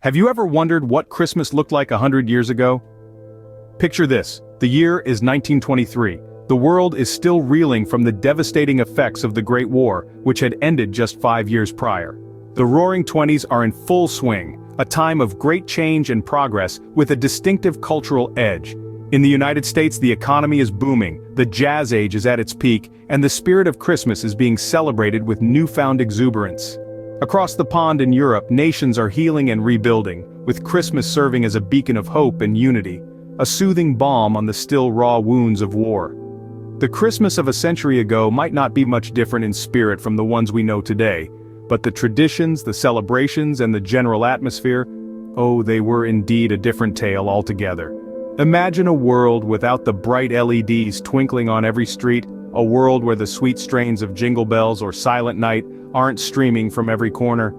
Have you ever wondered what Christmas looked like 100 years ago? Picture this, the year is 1923. The world is still reeling from the devastating effects of the Great War, which had ended just 5 years prior. The Roaring Twenties are in full swing, a time of great change and progress with a distinctive cultural edge. In the United States, the economy is booming, the jazz age is at its peak, and the spirit of Christmas is being celebrated with newfound exuberance. Across the pond in Europe, nations are healing and rebuilding, with Christmas serving as a beacon of hope and unity, a soothing balm on the still raw wounds of war. The Christmas of a century ago might not be much different in spirit from the ones we know today, but the traditions, the celebrations, and the general atmosphere, oh, they were indeed a different tale altogether. Imagine a world without the bright LEDs twinkling on every street, a world where the sweet strains of Jingle Bells or Silent Night aren't streaming from every corner.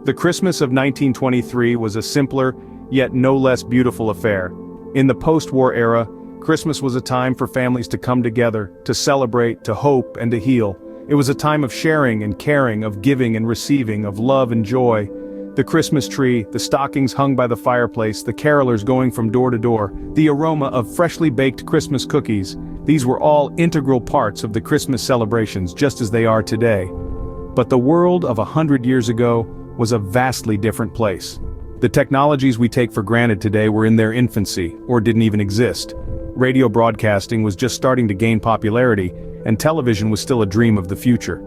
The Christmas of 1923 was a simpler, yet no less beautiful affair. In the post-war era, Christmas was a time for families to come together, to celebrate, to hope, and to heal. It was a time of sharing and caring, of giving and receiving, of love and joy. The Christmas tree, the stockings hung by the fireplace, the carolers going from door to door, the aroma of freshly baked Christmas cookies, these were all integral parts of the Christmas celebrations just as they are today. But the world of 100 years ago was a vastly different place. The technologies we take for granted today were in their infancy, or didn't even exist. Radio broadcasting was just starting to gain popularity, and television was still a dream of the future.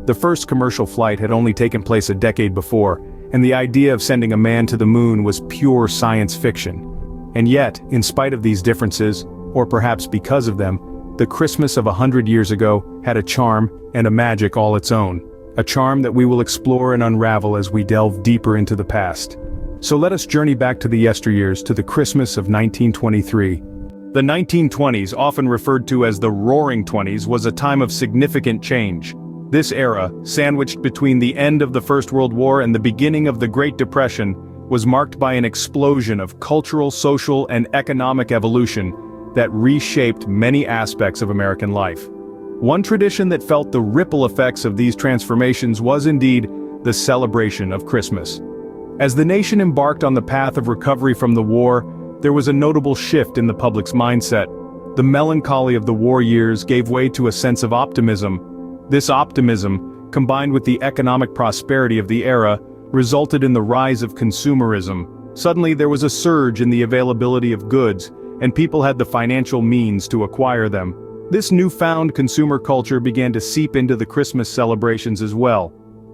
The first commercial flight had only taken place a decade before, and the idea of sending a man to the moon was pure science fiction. And yet, in spite of these differences, or perhaps because of them, the Christmas of 100 years ago had a charm and a magic all its own. A charm that we will explore and unravel as we delve deeper into the past. So let us journey back to the yesteryears, to the Christmas of 1923. The 1920s, often referred to as the Roaring Twenties, was a time of significant change. This era, sandwiched between the end of the First World War and the beginning of the Great Depression, was marked by an explosion of cultural, social, and economic evolution that reshaped many aspects of American life. One tradition that felt the ripple effects of these transformations was indeed the celebration of Christmas. As the nation embarked on the path of recovery from the war, there was a notable shift in the public's mindset. The melancholy of the war years gave way to a sense of optimism. This optimism, combined with the economic prosperity of the era, resulted in the rise of consumerism. Suddenly there was a surge in the availability of goods, and people had the financial means to acquire them. This newfound consumer culture began to seep into the Christmas celebrations as well.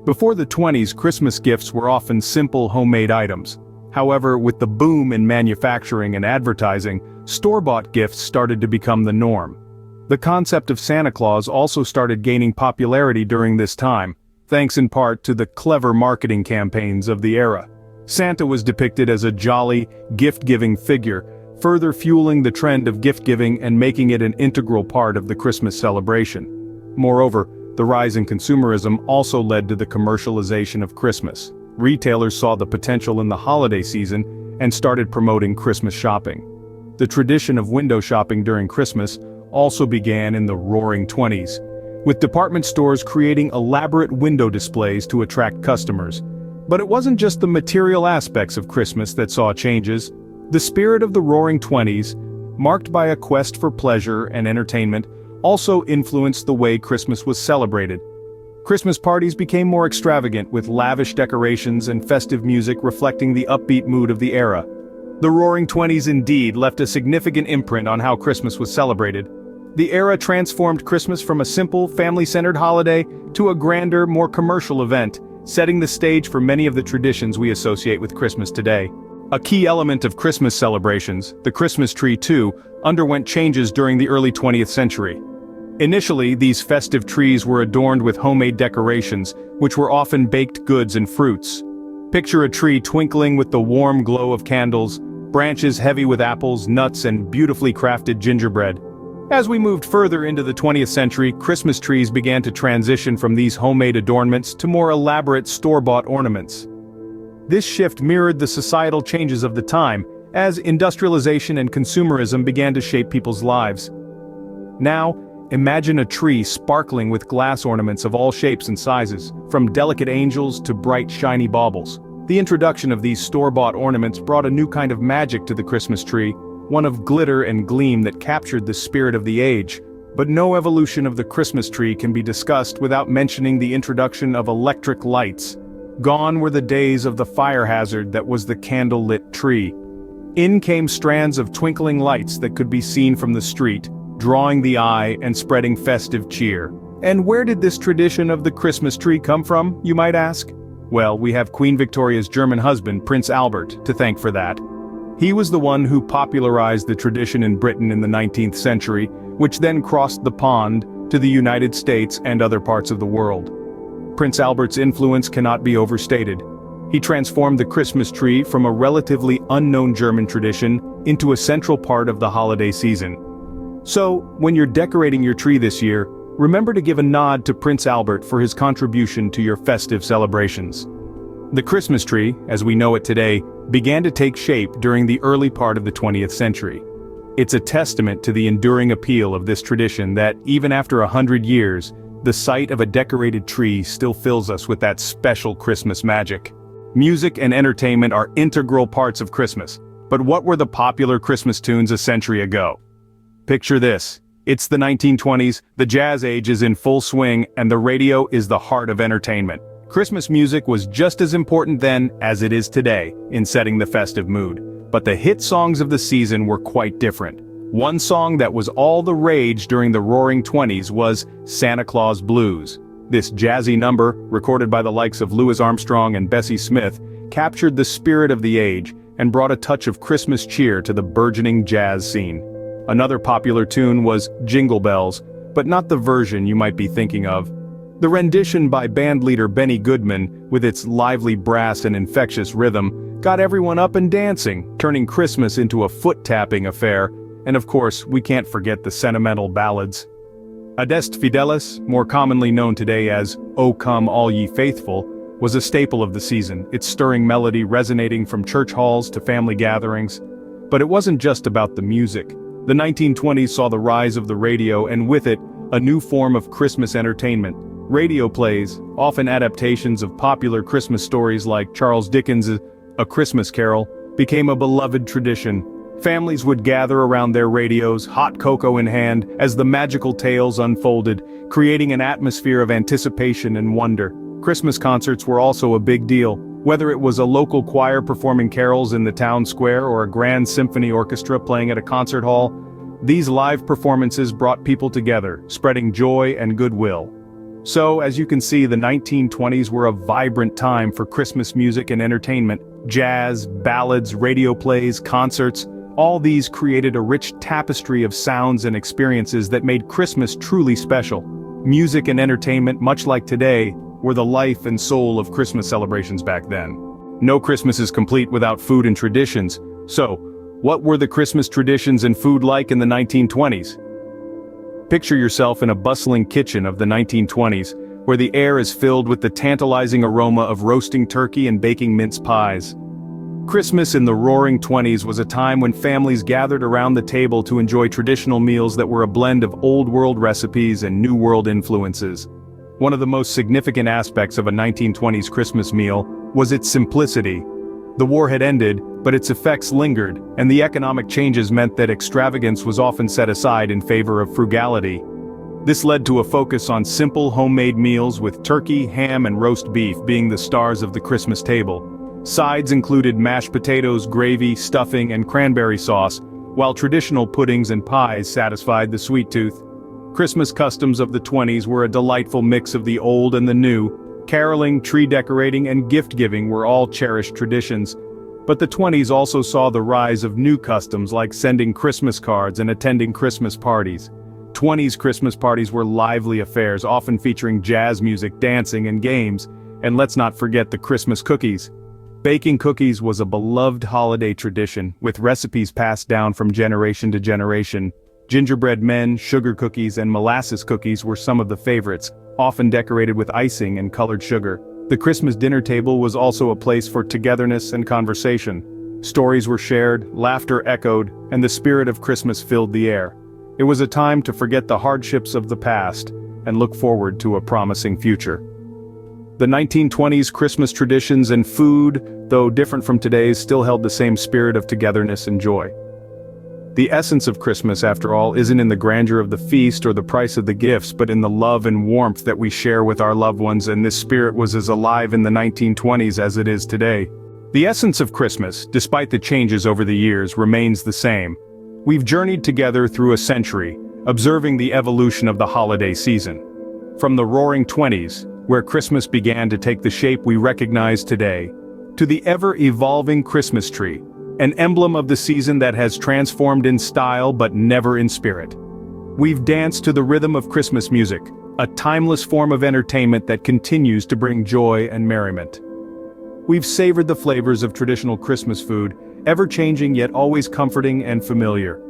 Before the 20s, Christmas gifts were often simple homemade items. However, with the boom in manufacturing and advertising, store-bought gifts started to become the norm. The concept of Santa Claus also started gaining popularity during this time, thanks in part to the clever marketing campaigns of the era. Santa was depicted as a jolly, gift-giving figure, further fueling the trend of gift-giving and making it an integral part of the Christmas celebration. Moreover, the rise in consumerism also led to the commercialization of Christmas. Retailers saw the potential in the holiday season and started promoting Christmas shopping. The tradition of window shopping during Christmas also began in the Roaring Twenties, with department stores creating elaborate window displays to attract customers. But it wasn't just the material aspects of Christmas that saw changes. The spirit of the Roaring Twenties, marked by a quest for pleasure and entertainment, also influenced the way Christmas was celebrated. Christmas parties became more extravagant, with lavish decorations and festive music reflecting the upbeat mood of the era. The Roaring Twenties indeed left a significant imprint on how Christmas was celebrated. The era transformed Christmas from a simple, family-centered holiday to a grander, more commercial event, setting the stage for many of the traditions we associate with Christmas today. A key element of Christmas celebrations, the Christmas tree too, underwent changes during the early 20th century. Initially, these festive trees were adorned with homemade decorations, which were often baked goods and fruits. Picture a tree twinkling with the warm glow of candles, branches heavy with apples, nuts, and beautifully crafted gingerbread. As we moved further into the 20th century, Christmas trees began to transition from these homemade adornments to more elaborate store-bought ornaments. This shift mirrored the societal changes of the time, as industrialization and consumerism began to shape people's lives. Now, imagine a tree sparkling with glass ornaments of all shapes and sizes, from delicate angels to bright shiny baubles. The introduction of these store-bought ornaments brought a new kind of magic to the Christmas tree, one of glitter and gleam that captured the spirit of the age. But no evolution of the Christmas tree can be discussed without mentioning the introduction of electric lights. Gone were the days of the fire hazard that was the candle-lit tree. In came strands of twinkling lights that could be seen from the street, drawing the eye and spreading festive cheer. And where did this tradition of the Christmas tree come from, you might ask? Well, we have Queen Victoria's German husband, Prince Albert, to thank for that. He was the one who popularized the tradition in Britain in the 19th century, which then crossed the pond to the United States and other parts of the world. Prince Albert's influence cannot be overstated. He transformed the Christmas tree from a relatively unknown German tradition into a central part of the holiday season. So, when you're decorating your tree this year, remember to give a nod to Prince Albert for his contribution to your festive celebrations. The Christmas tree, as we know it today, began to take shape during the early part of the 20th century. It's a testament to the enduring appeal of this tradition that, even after 100 years, the sight of a decorated tree still fills us with that special Christmas magic. Music and entertainment are integral parts of Christmas, but what were the popular Christmas tunes a century ago? Picture this. It's the 1920s, the jazz age is in full swing, and the radio is the heart of entertainment. Christmas music was just as important then as it is today in setting the festive mood. But the hit songs of the season were quite different. One song that was all the rage during the Roaring '20s was Santa Claus Blues. This jazzy number, recorded by the likes of Louis Armstrong and Bessie Smith, captured the spirit of the age and brought a touch of Christmas cheer to the burgeoning jazz scene. Another popular tune was Jingle Bells, but not the version you might be thinking of. The rendition by bandleader Benny Goodman, with its lively brass and infectious rhythm, got everyone up and dancing, turning Christmas into a foot-tapping affair, and of course, we can't forget the sentimental ballads. Adeste Fideles, more commonly known today as O Come All Ye Faithful, was a staple of the season, its stirring melody resonating from church halls to family gatherings. But it wasn't just about the music. The 1920s saw the rise of the radio and with it, a new form of Christmas entertainment. Radio plays, often adaptations of popular Christmas stories like Charles Dickens' A Christmas Carol, became a beloved tradition. Families would gather around their radios, hot cocoa in hand, as the magical tales unfolded, creating an atmosphere of anticipation and wonder. Christmas concerts were also a big deal. Whether it was a local choir performing carols in the town square or a grand symphony orchestra playing at a concert hall, these live performances brought people together, spreading joy and goodwill. So, as you can see, the 1920s were a vibrant time for Christmas music and entertainment. Jazz, ballads, radio plays, concerts, all these created a rich tapestry of sounds and experiences that made Christmas truly special. Music and entertainment, much like today, were the life and soul of Christmas celebrations back then. No Christmas is complete without food and traditions. So, what were the Christmas traditions and food like in the 1920s? Picture yourself in a bustling kitchen of the 1920s, where the air is filled with the tantalizing aroma of roasting turkey and baking mince pies. Christmas in the Roaring '20s was a time when families gathered around the table to enjoy traditional meals that were a blend of old-world recipes and new-world influences. One of the most significant aspects of a 1920s Christmas meal was its simplicity. The war had ended, but its effects lingered, and the economic changes meant that extravagance was often set aside in favor of frugality. This led to a focus on simple homemade meals with turkey, ham and roast beef being the stars of the Christmas table. Sides included mashed potatoes, gravy, stuffing and cranberry sauce, while traditional puddings and pies satisfied the sweet tooth. Christmas customs of the 20s were a delightful mix of the old and the new. Caroling, tree decorating and gift-giving were all cherished traditions. But the 20s also saw the rise of new customs like sending Christmas cards and attending Christmas parties. 20s Christmas parties were lively affairs, often featuring jazz music, dancing and games. And let's not forget the Christmas cookies. Baking cookies was a beloved holiday tradition, with recipes passed down from generation to generation. Gingerbread men, sugar cookies and molasses cookies were some of the favorites, often decorated with icing and colored sugar. The Christmas dinner table was also a place for togetherness and conversation. Stories were shared, laughter echoed, and the spirit of Christmas filled the air. It was a time to forget the hardships of the past and look forward to a promising future. The 1920s Christmas traditions and food, though different from today's, still held the same spirit of togetherness and joy. The essence of Christmas, after all, isn't in the grandeur of the feast or the price of the gifts, but in the love and warmth that we share with our loved ones, and this spirit was as alive in the 1920s as it is today. The essence of Christmas, despite the changes over the years, remains the same. We've journeyed together through a century, observing the evolution of the holiday season. From the roaring 20s, where Christmas began to take the shape we recognize today, to the ever-evolving Christmas tree, an emblem of the season that has transformed in style but never in spirit. We've danced to the rhythm of Christmas music, a timeless form of entertainment that continues to bring joy and merriment. We've savored the flavors of traditional Christmas food, ever-changing yet always comforting and familiar.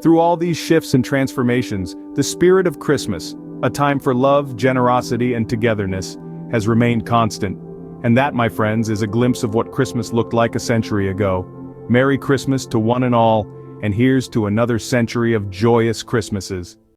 Through all these shifts and transformations, the spirit of Christmas, a time for love, generosity, and togetherness, has remained constant. And that, my friends, is a glimpse of what Christmas looked like a century ago. Merry Christmas to one and all, and here's to another century of joyous Christmases.